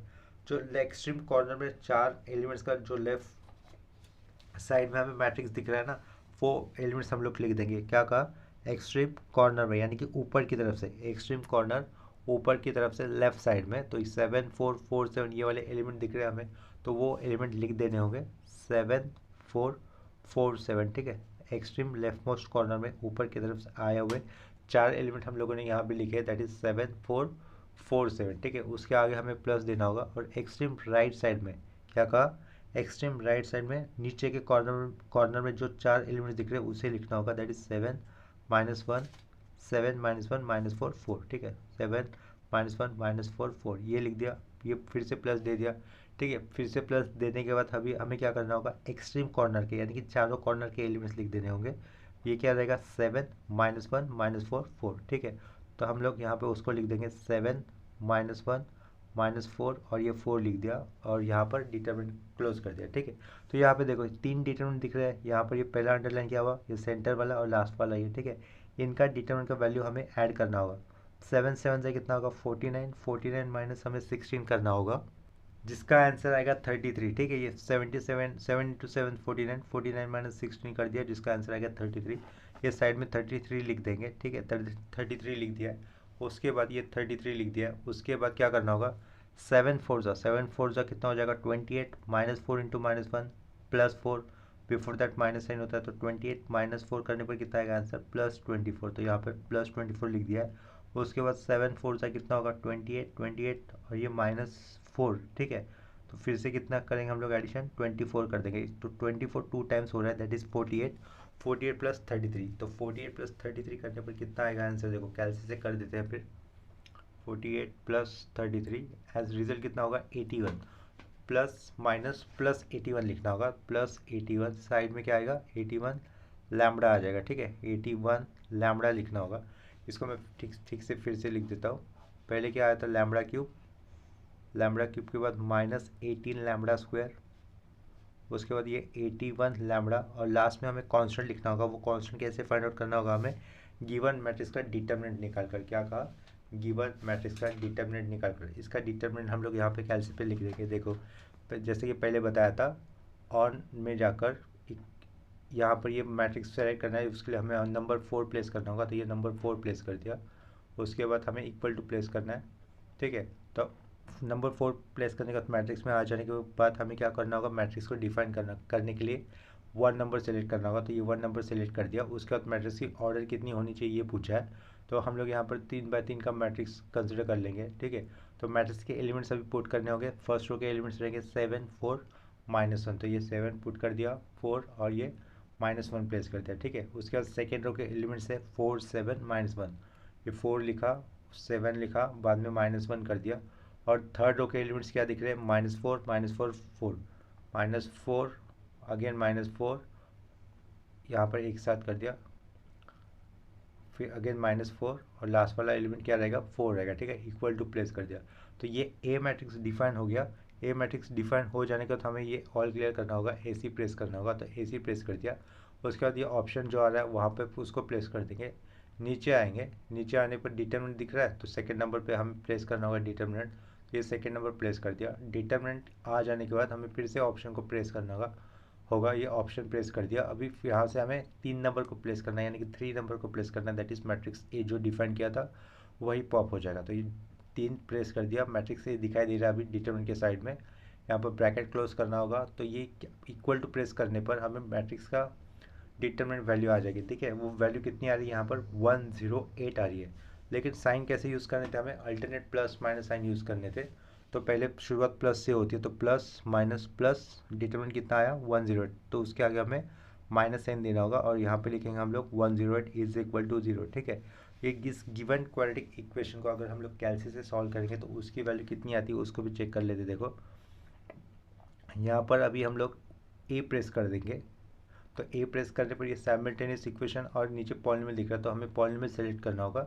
जो एक्सट्रीम कॉर्नर में 4 एलिमेंट्स का जो लेफ्ट साइड में हमें मैट्रिक्स दिख रहा है ना, वो एलिमेंट्स हम लोग लिख देंगे, क्या कहा, एक्सट्रीम कॉर्नर में, यानी कि ऊपर की तरफ से, एक्सट्रीम कॉर्नर ऊपर की तरफ से लेफ्ट साइड में, तो 7 4 4 7 ये वाले एलिमेंट दिख रहे हैं हमें, तो वो एलिमेंट लिख देने होंगे, 7 4 4 7, ठीक है। एक्सट्रीम लेफ्ट मोस्ट कॉर्नर में ऊपर की तरफ से आए हुए 4 एलिमेंट हम लोगों ने यहाँ पे लिखे, दैट इज 7 4 4 7, ठीक है। उसके आगे हमें प्लस देना होगा। और एक्सट्रीम राइट साइड में क्या कहा, एक्सट्रीम राइट साइड में नीचे के कॉर्नर में जो 4 एलिमेंट दिख रहे हैं उसे लिखना होगा, दैट इज 7 -1 7 -1 -4 4, ठीक है। 7 -1 -4 4 ये लिख दिया। ये फिर से प्लस दे दिया, ठीक है। फिर से प्लस देने के बाद अभी हमें क्या करना होगा, एक्सट्रीम कॉर्नर के यानी कि चारों कॉर्नर के एलिमेंट्स लिख देने होंगे। ये क्या रहेगा, 7 -1 -4 4, ठीक है। तो हम लोग यहाँ पे उसको लिख देंगे 7 -1 -4 और ये 4 लिख दिया और यहाँ पर डिटरमिनेंट क्लोज कर दिया, ठीक है। तो यहाँ पे देखो 3 डिटरमिनेंट दिख रहे हैं। यहाँ पर ये पहला अंडरलाइन किया हुआ, ये सेंटर वाला और लास्ट वाला ये, ठीक है। इनका डिटरमिनेंट का वैल्यू हमें ऐड करना होगा। 7 7 से कितना होगा, 49 49 माइनस हमें 16 करना होगा, जिसका आंसर आएगा 33, ठीक है। ये 77 7 × 7 49 49 माइनस 16 कर दिया, जिसका आंसर आएगा 33। ये साइड में 33 लिख देंगे, ठीक है। 33 लिख दिया है। उसके बाद ये 33 लिख दिया है। उसके बाद क्या करना होगा, 7 4 जा कितना हो जाएगा, 28 -4 × -1 +4, बिफोर दैट माइनस साइन होता है। तो 28 -4 करने पर कितना आएगा आंसर, +24। तो यहाँ पर +24 लिख दिया है। उसके बाद 7 4 जा कितना होगा, 28 और ये -4, ठीक है। तो फिर से कितना करेंगे हम लोग एडिशन, 24 कर देंगे। तो 24 2 टाइम्स हो रहा है, दैट इज 48 48 + 33। तो 48 + 33 करने पर कितना आएगा आंसर, देखो कैलसी से कर देते हैं फिर। 48 + 33 एज रिजल्ट कितना होगा, 81। प्लस माइनस +81 लिखना होगा, +81 साइड में क्या आएगा, 81 लैम्बडा आ जाएगा, ठीक है। 81 लैम्बडा लिखना होगा। इसको मैं ठीक से फिर से लिख देता हूँ। पहले क्या आया था, लैम्बडा क्यूब के बाद -18 लैम्बडा स्क्वायर, उसके बाद ये 81 लैम्बडा और लास्ट में हमें कांस्टेंट लिखना होगा। वो कांस्टेंट कैसे फाइंड आउट करना होगा, हमें गिवन मैट्रिक्स का डिटरमिनेंट निकाल कर, क्या कहा, गिवन मैट्रिक्स का डिटरमिनेंट निकाल कर। इसका डिटरमिनेंट हम लोग यहाँ पे कैलसी पे लिख देंगे। देखो जैसे कि पहले बताया था, ऑन में जाकर यहाँ पर ये मैट्रिक्स सेलेक्ट करना है, उसके लिए हमें नंबर 4 प्लेस करना होगा। तो ये नंबर 4 प्लेस कर दिया। उसके बाद हमें इक्वल टू प्लेस करना है, ठीक है। तो नंबर 4 प्लेस करने के बाद मैट्रिक्स में आ जाने के बाद हमें क्या करना होगा, मैट्रिक्स को डिफाइन करने के लिए 1 नंबर सेलेक्ट करना होगा। तो ये 1 नंबर सेलेक्ट कर दिया। उसके बाद मैट्रिक्स की ऑर्डर कितनी होनी चाहिए ये पूछा है। तो हम लोग यहाँ पर 3x3 का मैट्रिक्स कंसिडर कर लेंगे, ठीक है। तो मैट्रिक्स के एलिमेंट्स अभी पुट करने होंगे। फर्स्ट रो के एलिमेंट्स रहेंगे 7 4 -1, तो ये 7 पुट कर दिया, 4 और ये -1 प्लेस कर दिया, ठीक है। उसके बाद सेकेंड रो के एलिमेंट्स है 4 7 -1, ये 4 लिखा, 7 लिखा, बाद में -1 कर दिया। और थर्ड रो के एलिमेंट्स क्या दिख रहे हैं, -4 -4 4 -4 अगेन -4, यहाँ पर एक साथ कर दिया, फिर अगेन -4 और लास्ट वाला एलिमेंट क्या रहेगा, 4 रहेगा, ठीक है। इक्वल टू प्लेस कर दिया। तो ये ए मैट्रिक्स डिफाइन हो गया। ए मैट्रिक्स डिफाइन हो जाने के बाद हमें ये ऑल क्लियर करना होगा, AC प्रेस करना होगा। तो AC प्रेस कर दिया। उसके बाद ये ऑप्शन जो आ रहा है वहाँ पे उसको प्लेस कर देंगे। नीचे आएंगे, नीचे आने पर डिटरमिनेंट दिख रहा है, तो सेकंड नंबर पे हमें प्लेस करना होगा डिटरमिनेंट। ये सेकंड नंबर प्लेस कर दिया। डिटरमिनेंट आ जाने के बाद हमें फिर से ऑप्शन को प्रेस करना होगा। ये ऑप्शन प्रेस कर दिया। अभी यहाँ से हमें 3 नंबर को प्लेस करना है, यानी कि 3 नंबर को प्लेस करना है, दैट इज मैट्रिक्स ए जो डिफाइन किया था वही पॉप हो जाएगा। तो ये 3 प्रेस कर दिया। मैट्रिक्स ए दिखाई दे रहा है अभी डिटरमिनेंट के साइड में। यहाँ पर ब्रैकेट क्लोज करना होगा। तो ये इक्वल टू प्रेस करने पर हमें मैट्रिक्स का डिटरमिनेंट वैल्यू आ जाएगी, ठीक है। वो वैल्यू कितनी आ रही है, यहाँ पर 108 आ रही है। लेकिन साइन कैसे यूज़ करने थे, हमें alternate plus minus sign use करने थे। तो पहले शुरुआत प्लस से होती है, तो प्लस माइनस प्लस, डिटरमिनेंट कितना आया 108, तो उसके आगे हमें माइनस साइन देना होगा और यहाँ पे लिखेंगे हम लोग 108 इज इक्वल टू 0, ठीक है। ये इस गिवन क्वाड्रेटिक इक्वेशन को अगर हम लोग कैलसी से सॉल्व करेंगे तो उसकी वैल्यू कितनी आती है उसको भी चेक कर लेते। देखो यहाँ पर अभी हम लोग ए प्रेस कर देंगे। तो ए प्रेस करने पर ये साइमल्टेनियस इक्वेशन और नीचे पॉलिनोमियल दिख रहा है, तो हमें पॉलिनोमियल सेलेक्ट करना होगा।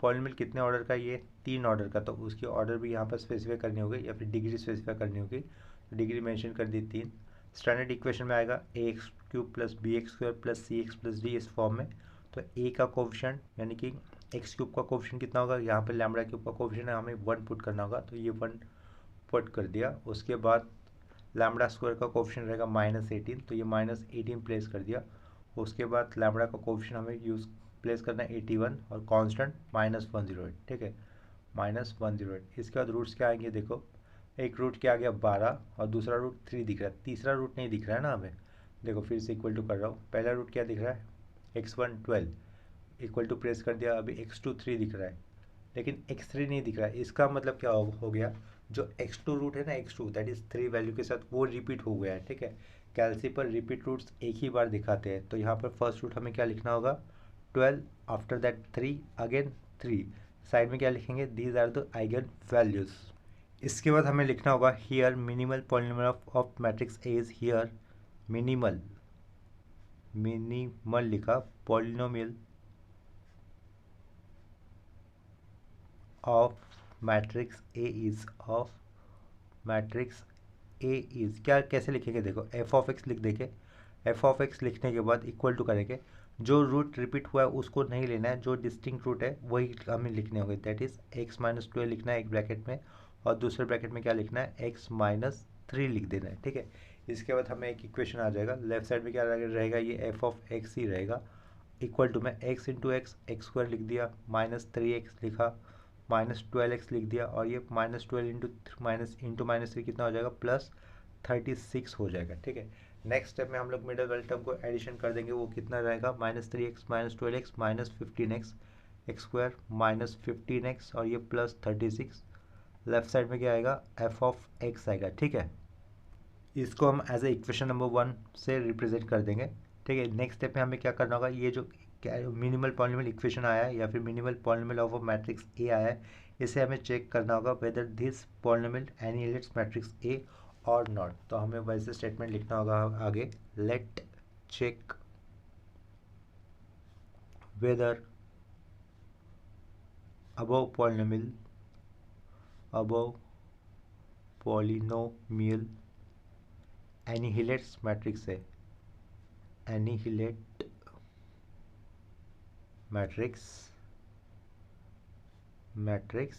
पॉलिनोमियल कितने ऑर्डर का, ये 3 ऑर्डर का, तो उसकी ऑर्डर भी यहाँ पर स्पेसिफाई करनी होगी या फिर डिग्री स्पेसिफाई करनी होगी। तो डिग्री मेंशन कर दी 3। स्टैंडर्ड इक्वेशन में आएगा ax³ + bx² + cx + d इस फॉर्म में। तो ए का कोफिशिएंट यानी कि x³ का कोफिशिएंट कितना होगा, यहाँ पर λ³ का कोफिशिएंट है, हमें 1 पुट करना होगा। तो ये 1 पुट कर दिया। उसके बाद λ² का कोफिशिएंट रहेगा -18, तो ये -18 प्लेस कर दिया। उसके बाद लैम्बडा का कोफिशिएंट हमें यूज़ प्लेस करना है 81 और कांस्टेंट -108, ठीक है, -108। इसके बाद रूट्स क्या आएंगे, देखो एक रूट क्या आ गया 12 और दूसरा रूट 3 दिख रहा है, तीसरा रूट नहीं दिख रहा है ना हमें। देखो फिर से इक्वल टू कर रहा हूँ, पहला रूट क्या दिख रहा है, x1 12, इक्वल टू प्रेस कर दिया, अभी x2 3 दिख रहा है, लेकिन x3 नहीं दिख रहा है। इसका मतलब क्या हो गया, जो x2 रूट है ना, x2 दैट इज 3 वैल्यू के साथ वो रिपीट हो गया है। ठीक है, कैलसी पर रिपीट रूट्स एक ही बार दिखाते हैं, तो यहाँ पर फर्स्ट रूट हमें क्या लिखना होगा, 12, आफ्टर दैट 3, अगेन 3, साइड में क्या लिखेंगे, these are the eigen values. इसके बाद हमें लिखना होगा here minimal polynomial of matrix A is here, minimal minimal लिखा, polynomial of matrix A is, of matrix A is क्या कैसे लिखेंगे, देखो एफ ऑफ एक्स लिख देंगे, एफ ऑफ एक्स लिखने के बाद इक्वल टू करेंगे, जो रूट रिपीट हुआ है उसको नहीं लेना है, जो डिस्टिंक्ट रूट है वही हमें लिखने होंगे, दैट इज एक्स माइनस 12 लिखना है एक ब्रैकेट में, और दूसरे ब्रैकेट में क्या लिखना है, एक्स माइनस 3 लिख देना है। ठीक है, इसके बाद हमें एक इक्वेशन आ जाएगा, लेफ्ट साइड में क्या रहेगा, ये एफ ऑफ एक्स ही रहेगा, इक्वल टू में x into x, x square लिख दिया, माइनस 3x लिखा, माइनस 12x लिख दिया, और ये माइनस 12 इंटू माइनस 3 कितना हो जाएगा, प्लस 36 हो जाएगा। ठीक है, नेक्स्ट स्टेप में हम लोग मिडल वाले टर्म को एडिशन कर देंगे, वो कितना रहेगा, minus 3x minus 12x minus 15x, x square minus 15x, और ये प्लस 36, लेफ्ट साइड में क्या आएगा, एफ ऑफ एक्स आएगा। ठीक है, इसको हम एज ए इक्वेशन नंबर 1 से रिप्रेजेंट कर देंगे। ठीक है, नेक्स्ट स्टेप में हमें क्या करना होगा, ये जो क्या मिनिमल पॉलिनोमियल इक्वेशन आया है या फिर minimal polynomial of a matrix A आया है, इसे हमें चेक करना होगा whether this polynomial annihilates matrix A और नॉट। तो हमें वैसे स्टेटमेंट लिखना होगा आगे, let check whether above polynomial annihilates matrix A, annihilate matrix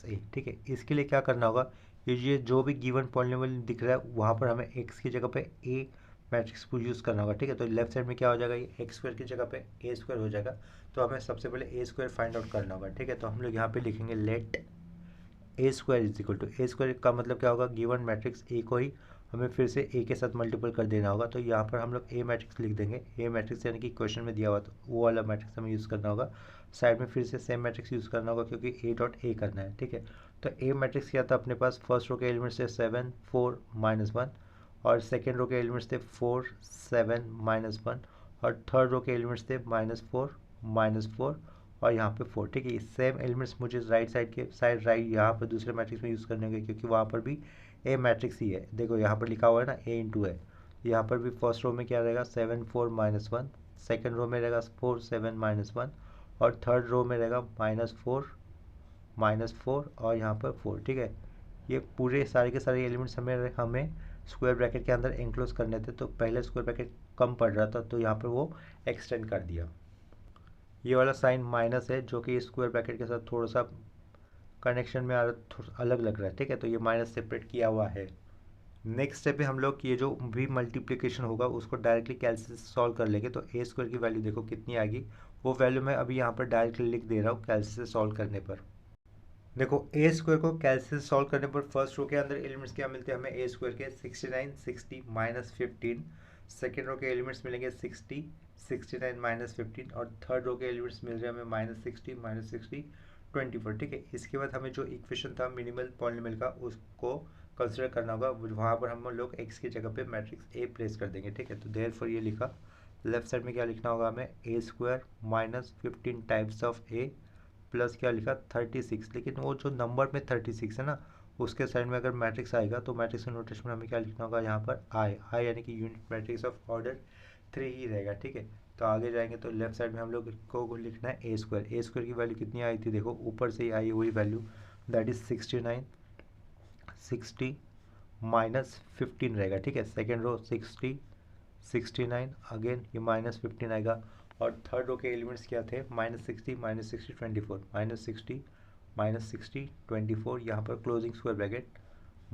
A. ठीक है, इसके लिए क्या करना होगा, ये जो भी गिवन पॉलिनोमियल दिख रहा है वहाँ पर हमें एक्स की जगह पे ए मैट्रिक्स को यूज़ करना होगा। ठीक है, तो लेफ्ट साइड में क्या हो जाएगा, ये एक्स स्क्वायर की जगह पे ए स्क्वायर हो जाएगा, तो हमें सबसे पहले ए स्क्वायर फाइंड आउट करना होगा। ठीक है, तो हम लोग यहाँ पे लिखेंगे let A square is equal to, A square का मतलब क्या होगा, गिवन मैट्रिक्स ए को ही हमें फिर से ए के साथ मल्टीपल कर देना होगा, तो यहाँ पर हम लोग ए मैट्रिक्स लिख देंगे, ए मैट्रिक्स यानी कि क्वेश्चन में दिया हुआ तो वो वाला मैट्रिक्स हमें यूज़ करना होगा, साइड में फिर से सेम मैट्रिक्स यूज़ करना होगा क्योंकि ए डॉट ए करना है। ठीक है, तो ए मैट्रिक्स क्या था अपने पास, फर्स्ट रो के एलिमेंट्स थे 7 4 -1, और सेकेंड रो के एलिमेंट्स थे 4 7 -1, और थर्ड रो के एलिमेंट्स थे -4 -4 और यहाँ पे 4। ठीक है, सेम एलिमेंट्स मुझे राइट साइड के साइड राइट यहाँ पर दूसरे मैट्रिक्स में यूज़ करने होंगे क्योंकि वहाँ पर भी ए मैट्रिक्स ही है। देखो यहाँ पर लिखा हुआ है ना ए इंटू है, यहाँ पर भी फर्स्ट रो में क्या रहेगा 7 4 -1, सेकेंड रो में रहेगा 4 7 -1, और थर्ड रो में रहेगा -4 और यहाँ पर 4। ठीक है, ये पूरे सारे के सारे एलिमेंट्स हमें स्क्वायर ब्रैकेट के अंदर एंक्लोज करने थे, तो पहले स्क्वायर ब्रैकेट कम पड़ रहा था तो यहाँ पर वो एक्सटेंड कर दिया। ये वाला साइन माइनस है जो कि स्क्वायर ब्रैकेट के साथ थोड़ा सा कनेक्शन में थोड़ा अलग लग रहा है। ठीक है, तो ये माइनस सेपरेट किया हुआ है। नेक्स्ट स्टेप पे हम लोग ये जो भी मल्टीप्लिकेशन होगा उसको डायरेक्टली कैलसी से सॉल्व कर लेंगे, तो ए स्क्वायर की वैल्यू देखो कितनी आ गई, वो वैल्यू मैं अभी यहाँ पर डायरेक्टली लिख दे रहा हूँ कैलसी से सॉल्व करने पर। देखो ए स्क्वायर को कैलसी से सॉल्व करने पर फर्स्ट रो के अंदर एलिमेंट्स क्या मिलते हैं हमें, ए स्क्वायर के 69 60 -15, सेकेंड रो के एलिमेंट्स मिलेंगे 60 69 -15, और थर्ड रो के एलिमेंट्स मिल रहे हैं हमें -60 -60 24। ठीक है, इसके बाद हमें जो इक्वेशन था मिनिमल पॉलिनोमियल का उसको कंसिडर करना होगा, वहाँ पर हम लोग एक्स की जगह पे मैट्रिक्स ए प्लेस कर देंगे। ठीक है, तो देयरफॉर ये लिखा, लेफ्ट साइड में क्या लिखना होगा हमें, A square -15 times of A plus क्या लिखा 36, लेकिन वो जो नंबर में 36 है ना उसके साइड में अगर मैट्रिक्स आएगा तो मैट्रिक्स के नोटेशन में हमें क्या लिखना होगा, यहाँ पर आई आई यानी कि यूनिट मैट्रिक्स ऑफ ऑर्डर 3 ही रहेगा। ठीक है, तो आगे जाएंगे तो लेफ्ट साइड में हम लोग को लिखना है ए स्क्वायर की वैल्यू कितनी आई थी, देखो ऊपर से ही आई वही वैल्यू, दैट इज 69 60 -15 रहेगा। ठीक है, सेकेंड रो 60 69 अगेन ये -15 आएगा, और थर्ड रो के एलिमेंट्स क्या थे, -60 -60 24 -60 -60 24, यहाँ पर closing square bracket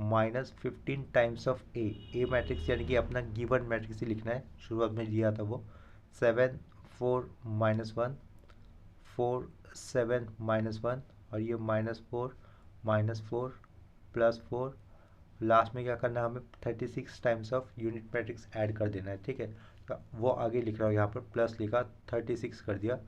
-15 times of A matrix यानी कि अपना गिवन मैट्रिक्स ही लिखना है, शुरुआत में दिया था वो 7 4 -1 4 7 -1, और ये -4 -4 +4, लास्ट में क्या करना है हमें 36 times of unit matrix add कर देना है। ठीक है, तो वो आगे लिख रहा हूँ, यहाँ पर प्लस लिखा, 36 कर दिया,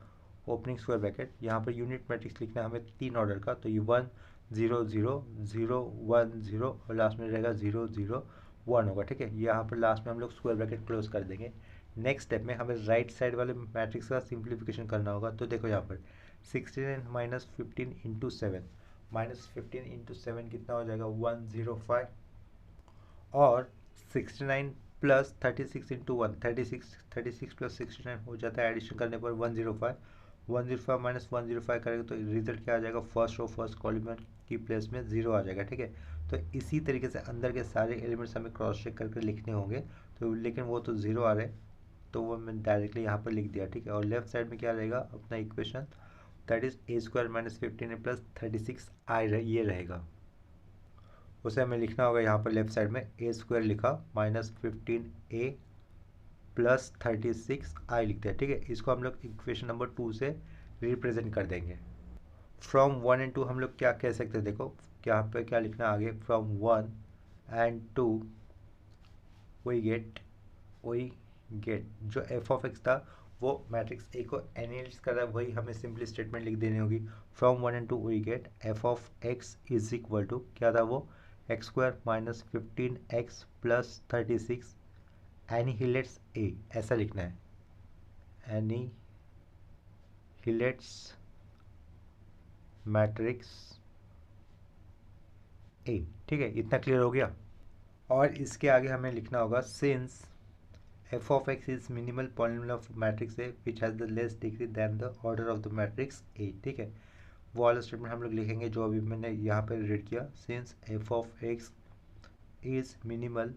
ओपनिंग स्क्वायर ब्रैकेट। यहाँ पर यूनिट मैट्रिक्स लिखना है हमें 3 ऑर्डर का, तो ये 1 0 0 0 1 0 और लास्ट में रहेगा 0 0 1 होगा। ठीक है, यहाँ पर लास्ट में हम लोग स्क्वायर ब्रैकेट क्लोज कर देंगे। नेक्स्ट स्टेप में हमें राइट साइड वाले मैट्रिक्स का सिंप्लीफिकेशन करना होगा। तो देखो यहाँ पर 16 माइनस 15 इंटू 7, माइनस 15 इंटू 7 कितना हो जाएगा 105, और 69 प्लस 36 इंटू 1, 36 प्लस 69 हो जाता है, एडिशन करने पर 105, 105 माइनस 105 करेंगे तो रिजल्ट क्या आ जाएगा, फर्स्ट रो फर्स्ट कॉलम की प्लेस में 0 आ जाएगा। ठीक है, तो इसी तरीके से अंदर के सारे एलिमेंट्स हमें क्रॉस चेक करके लिखने होंगे, तो लेकिन वो तो 0 आ रहे, तो वो मैं डायरेक्टली यहाँ पर लिख दिया। ठीक है, और लेफ्ट साइड में क्या रहेगा अपना equation, that is a square minus 15 plus 36 आई ये रहेगा। उसे हमें लिखना होगा यहाँ पर लेफ्ट साइड में, ए स्क्वायर लिखा माइनस 15a प्लस 36 आई लिखते हैं। ठीक है, इसको हम लोग इक्वेशन नंबर 2 से रिप्रेजेंट कर देंगे। फ्रॉम 1 एंड 2 हम लोग क्या कह सकते हैं, देखो यहाँ पे क्या लिखना आगे, फ्रॉम 1 एंड 2 वी गेट जो एफ ऑफ एक्स था वो मैट्रिक्स ए को एनालाइज कर रहा है, वही हमें सिंपली स्टेटमेंट लिख देनी होगी। From 1 and 2 we get F of x is equal to क्या था वो, X square minus 15x plus 36 annihilates A, ऐसा लिखना है, एनिहिलेट्स मैट्रिक्स ए। ठीक है, इतना क्लियर हो गया। और इसके आगे हमें लिखना होगा, since F of x is minimal polynomial of matrix A which has the less degree than the order of the matrix A. ठीक है, वो वाला स्टेटमेंट हम लोग लिखेंगे जो अभी मैंने यहाँ पर रीड किया, since F of x is minimal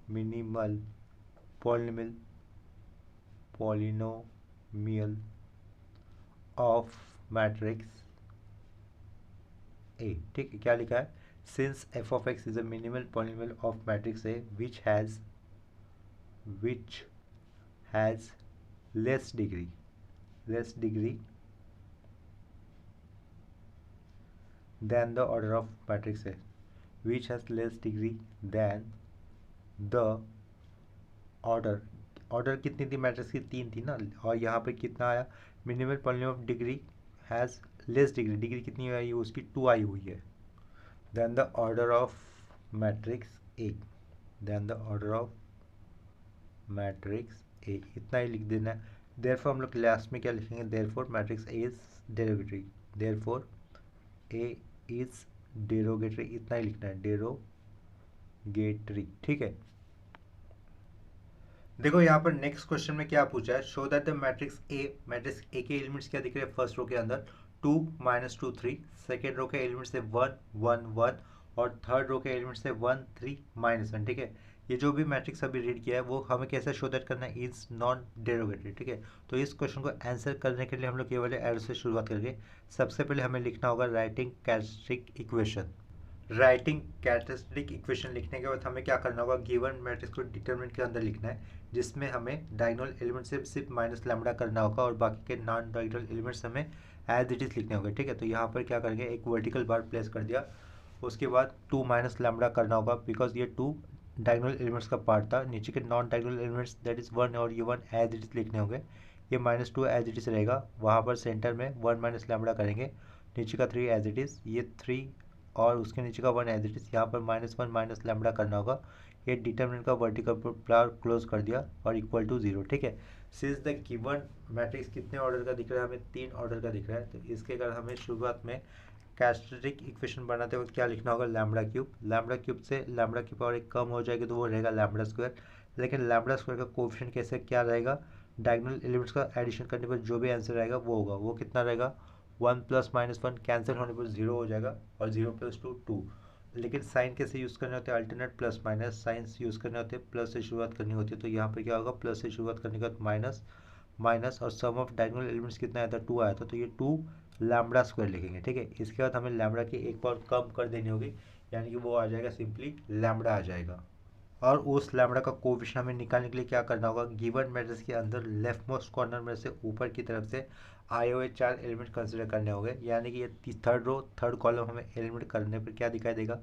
polynomial of matrix A। ठीक है, क्या लिखा है, since f of x is a minimal polynomial of matrix A which has less degree than the order of matrix A, which has less degree than the order कितनी थी मैट्रिक्स की, 3 थी ना, और यहाँ पे कितना आया, minimal polynomial of degree has less degree कितनी आई उसकी 2 आई हुई है, then the order of matrix A, इतना ही लिख देना है। देयरफॉर हम लोग लास्ट में क्या लिखेंगे, therefore matrix A is derogatory, therefore A is derogatory, इतना ही लिखना है, डेरोगेटरी। ठीक है, देखो यहाँ पर नेक्स्ट क्वेश्चन में क्या पूछा है, शो दैट द मैट्रिक्स ए के एलिमेंट्स क्या दिख रहे हैं, फर्स्ट रो के अंदर 2 -2 3, सेकेंड रो के एलिमेंट्स से 1 1 1 और थर्ड रो के एलिमेंट्स से 1 3 -1। ठीक है, ये जो भी मैट्रिक्स अभी रीड किया है वो हमें कैसे शो दैट करना है, इज नॉन डेरोगेटरी। ठीक है, तो इस क्वेश्चन को आंसर करने के लिए हम लोग ये वाले एरो से शुरुआत करेंगे। सबसे पहले हमें लिखना होगा writing characteristic equation. Writing characteristic equation लिखने के बाद हमें क्या करना होगा, गिवन मैट्रिक्स को डिटरमिनेंट के अंदर लिखना है, जिसमें हमें डायगोनल एलिमेंट से सिर्फ माइनस लैम्बडा करना होगा और बाकी के नॉन डायगोनल एलिमेंट्स हमें एज इट इज लिखने होंगे। ठीक है, तो यहाँ पर क्या करेंगे, एक वर्टिकल बार प्लेस कर दिया, उसके बाद 2 माइनस लैम्बडा करना होगा, बिकॉज ये 2 डायगोनल एलिमेंट्स का पार्ट था। नीचे के non diagonal elements that is 1 और ये 1 एज इट इज लिखने होंगे, ये -2 एज इट इज रहेगा, वहाँ पर सेंटर में 1 माइनस लैम्बडा करेंगे, नीचे का 3 एज इट इज, ये 3 और उसके नीचे का 1 एज इट इज, यहाँ पर -1 माइनस लैम्बडा करना होगा, ये डिटरमिनेंट का वर्टिकल बार क्लोज कर दिया और इक्वल टू 0। ठीक है, सिंस द गिवन मैट्रिक्स कितने ऑर्डर का दिख रहा है, हमें 3 ऑर्डर का दिख रहा है, तो इसके अगर हमें शुरुआत में कैरेक्टरिस्टिक इक्वेशन बनाते वक्त क्या लिखना होगा, लैम्बडा क्यूब से लैम्बडा की पावर 1 कम हो जाएगी तो वो रहेगा लैम्बडा स्क्वायर। लेकिन लैम्बडा स्क्वायर का कोएफिशिएंट कैसे क्या रहेगा, डायगोनल एलिमेंट्स का एडिशन करने पर जो भी आंसर आएगा वो होगा, वो कितना रहेगा, 1 + -1 कैंसिल होने पर 0 हो जाएगा और 0 + 2 2। लेकिन साइन कैसे यूज़ करने होते हैं, alternate plus minus science use करने होते हैं, प्लस से शुरुआत करनी होती है, तो यहाँ पर क्या होगा, प्लस से शुरुआत करने के बाद माइनस माइनस और सम ऑफ डायगोनल एलिमेंट्स कितना आया था, 2 आया था, तो ये 2 लैम्बडा स्क्वायर लिखेंगे। ठीक है, इसके बाद हमें लैम्बडा की एक पावर कम कर देनी होगी, यानी कि वो आ जाएगा सिंपली लैम्बडा आ जाएगा। और उस लैम्बडा का कोएफिशिएंट हमें निकालने के लिए क्या करना होगा, गिवन मैट्रिक्स के अंदर लेफ्ट मोस्ट कॉर्नर में से ऊपर की तरफ से आए हुए 4 एलिमेंट कंसिडर करने होंगे, यानी कि ये थर्ड रो थर्ड कॉलम हमें एलिमेंट करने पर क्या दिखाई देगा,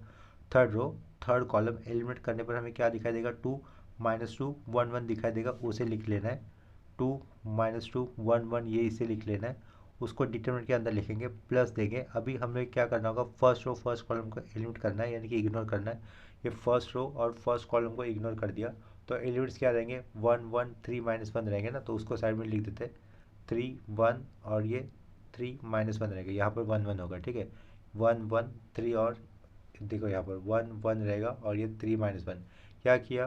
third row third column element करने पर हमें क्या दिखाई देगा, 2 -2 1 1 दिखाई देगा, उसे लिख लेना है। 2 -2 1 1 ये इसे लिख लेना है, उसको डिटरमिनेंट के अंदर लिखेंगे, प्लस देंगे। अभी हमें क्या करना होगा, फर्स्ट रो फर्स्ट कॉलम को एलिमिनेट करना है, यानी कि इग्नोर करना है। ये फर्स्ट रो और फर्स्ट कॉलम को इग्नोर कर दिया, तो एलिमेंट्स क्या रहेंगे, 1 1 3 -1 रहेंगे ना, तो उसको साइड में लिख देते हैं 3 1, और ये 3 -1 रहेगा, यहाँ पर 1 1 होगा, ठीक है। 1 1 3, और देखो यहाँ पर 1 1 रहेगा, और ये 3 -1। क्या किया,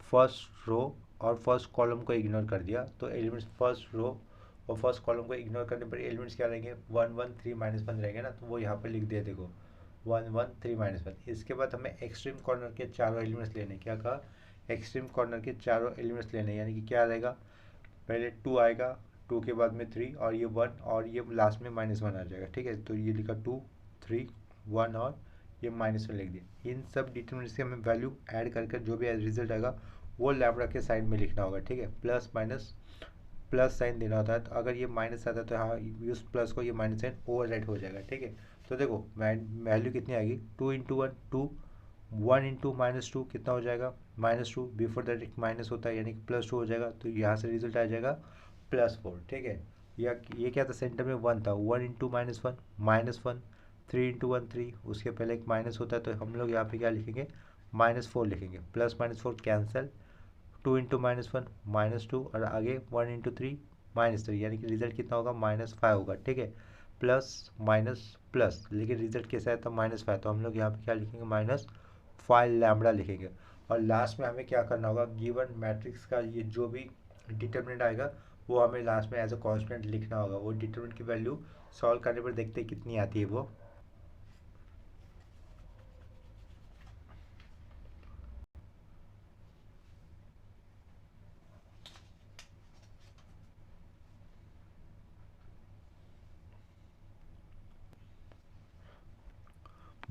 फर्स्ट रो और फर्स्ट कॉलम को इग्नोर कर दिया, तो एलिमेंट्स फर्स्ट रो और फर्स्ट कॉलम को इग्नोर करने पर एलिमेंट्स क्या रहेंगे, 1 1 3 -1 रहेंगे ना, तो वो यहाँ पर लिख दिया, देखो 1 1 3 -1। इसके बाद हमें एक्सट्रीम कॉर्नर के चारों एलिमेंट्स लेने, क्या कहा, एक्सट्रीम कॉर्नर के चारों एलिमेंट्स लेने, यानी कि क्या रहेगा, पहले 2 आएगा, 2 के बाद में 3, और ये 1, और ये लास्ट में -1 आ जाएगा, ठीक है। तो ये लिखा 2 3 1, और ये -1 लिख दिया। इन सब डिटरमिनेंट्स की हमें वैल्यू ऐड कर जो भी रिजल्ट आएगा वो लैम्बडा के साइड में लिखना होगा, ठीक है। प्लस माइनस प्लस साइन देना होता है, तो अगर ये माइनस आता है तो हाँ उस प्लस को ये माइनस साइन ओवरराइट हो जाएगा, ठीक है। तो देखो वैल्यू कितनी आएगी, 2 × 1 2, 1 × -2 कितना हो जाएगा, -2, बिफोर दैट एक माइनस होता है, यानी कि +2 हो जाएगा, तो यहाँ से रिजल्ट आ जाएगा +4, ठीक है। या ये क्या था, सेंटर में 1 था, 1 × -1 -1, 3 × 1 3, उसके पहले एक माइनस होता है, तो हम लोग यहाँ पे क्या लिखेंगे, -4 लिखेंगे, प्लस -4 कैंसिल, 2 × -1 -2, और आगे 1 × 3 -3, यानी कि रिजल्ट कितना होगा, -5 होगा, ठीक है। प्लस माइनस प्लस, लेकिन रिजल्ट कैसा है, तो -5, तो हम लोग यहाँ पे क्या लिखेंगे, -5 लैम्बडा लिखेंगे। और लास्ट में हमें क्या करना होगा, गिवन मैट्रिक्स का ये जो भी डिटरमिनेंट आएगा वो हमें लास्ट में एज अ कांस्टेंट लिखना होगा। वो डिटरमिनेंट की वैल्यू सॉल्व करने पर देखते हैं कितनी आती है वो।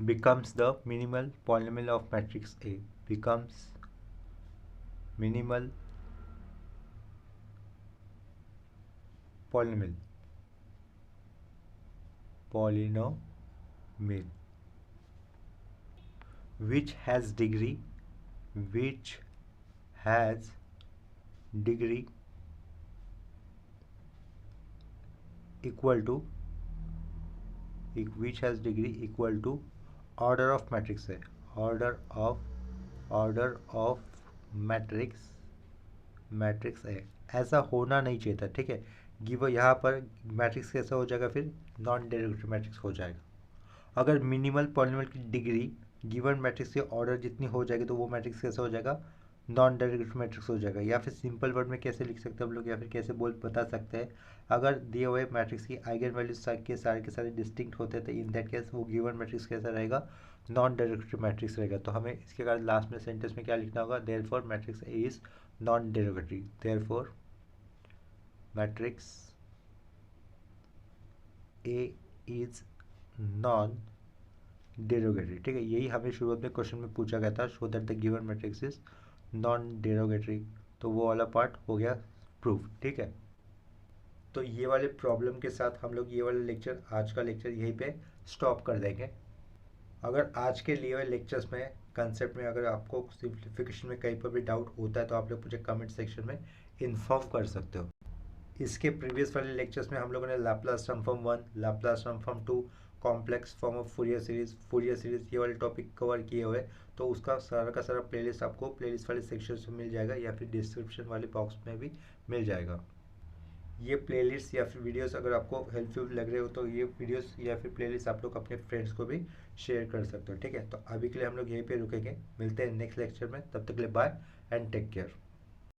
becomes the minimal polynomial of matrix A, becomes minimal polynomial which has degree equal to order of matrix है, order of मैट्रिक्स है। ऐसा होना नहीं चाहिए था, ठीक है। गिव यहाँ पर मैट्रिक्स कैसा हो जाएगा, फिर नॉन डेरिवेटिव मैट्रिक्स हो जाएगा। अगर मिनिमल पॉलिनोमियल की डिग्री गिवन मैट्रिक्स के ऑर्डर जितनी हो जाएगी तो वो मैट्रिक्स कैसा हो जाएगा, नॉन डेरिवेटिव मैट्रिक्स हो जाएगा। या फिर सिंपल वर्ड में कैसे लिख सकते हैं हम लोग, या फिर कैसे बता सकते हैं, अगर दिए हुए मैट्रिक्स की आइगन वैल्यूज के सारे डिस्टिंक्ट होते हैं तो इन दैट केस वो गिवन मैट्रिक्स कैसा रहेगा, नॉन डेरिवेटिव मैट्रिक्स रहेगा। तो हमें इसके कारण लास्ट में सेंटेंस में क्या लिखना होगा, therefore matrix A is non derivative, therefore matrix A is non derogatory, ठीक है। यही हमें शुरुआत में क्वेश्चन में पूछा गया था, show that the given matrix is non derogatory, तो वो वाला पार्ट हो गया प्रूफ, ठीक है। तो ये वाले प्रॉब्लम के साथ हम लोग ये वाला लेक्चर, आज का लेक्चर यहीं पे स्टॉप कर देंगे। अगर आज के लिए हुए लेक्चर्स में कंसेप्ट में अगर आपको सिंप्लीफिकेशन में कहीं पर भी डाउट होता है तो आप लोग मुझे कमेंट सेक्शन में इन्फॉर्म कर सकते हो। इसके प्रीवियस वाले लेक्चर्स में हम लोगों ने Laplace transform 1, Laplace transform 2, complex form of Fourier series ये वाले टॉपिक कवर किए हुए, तो उसका सारा का सारा प्लेलिस्ट आपको प्लेलिस्ट वाले सेक्शन में मिल जाएगा, या फिर डिस्क्रिप्शन वाले बॉक्स में भी मिल जाएगा। ये प्लेलिस्ट या फिर वीडियोस अगर आपको हेल्पफुल लग रहे हो तो ये वीडियोस या फिर प्लेलिस्ट आप लोग अपने फ्रेंड्स को भी शेयर कर सकते हो, ठीक है। तो अभी के लिए हम लोग यहीं पे रुकेंगे, मिलते हैं नेक्स्ट लेक्चर में, तब तक के लिए बाय एंड टेक केयर।